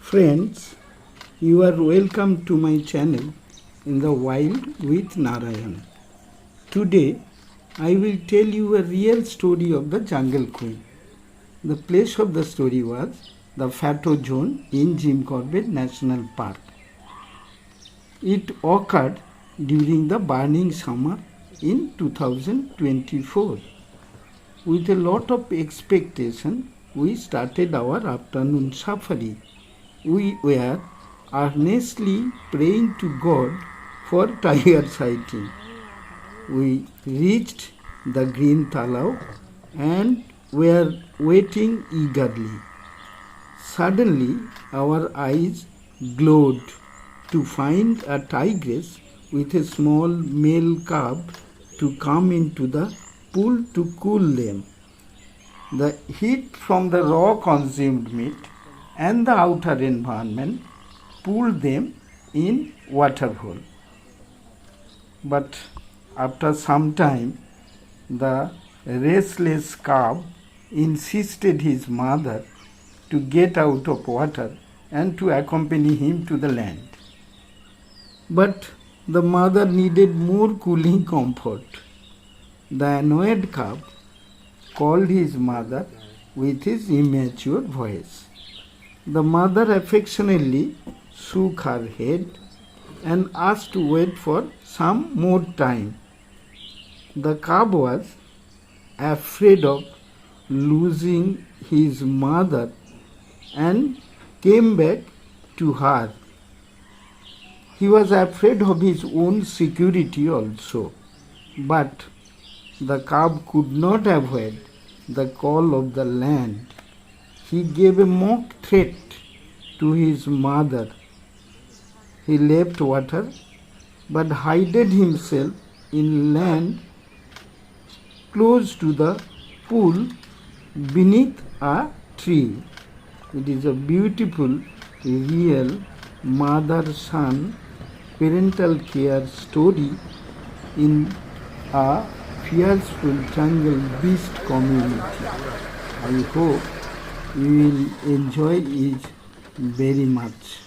Friends, you are welcome to my channel in the Wild with Narayan. Today, I will tell you a real story of the Jungle Queen. The place of the story was the Fato Zone in Jim Corbett National Park. It occurred during the burning summer in 2024. With a lot of expectation, we started our afternoon safari. We were earnestly praying to God for tiger sighting. We reached the green talau and were waiting eagerly. Suddenly, our eyes glowed to find a tigress with a small male cub to come into the pool to cool them. The heat from the raw consumed meat and the outer environment pulled them in waterhole. But after some time, the restless cub insisted his mother to get out of water and to accompany him to the land. But the mother needed more cooling comfort. The annoyed cub called his mother with his immature voice. The mother affectionately shook her head and asked to wait for some more time. The cub was afraid of losing his mother and came back to her. He was afraid of his own security also, but the cub could not avoid the call of the land. He gave a mock threat to his mother. He left water but hid himself in land close to the pool beneath a tree. It is a beautiful, real mother-son parental care story in a fearful jungle beast community. I hope you will enjoy it very much.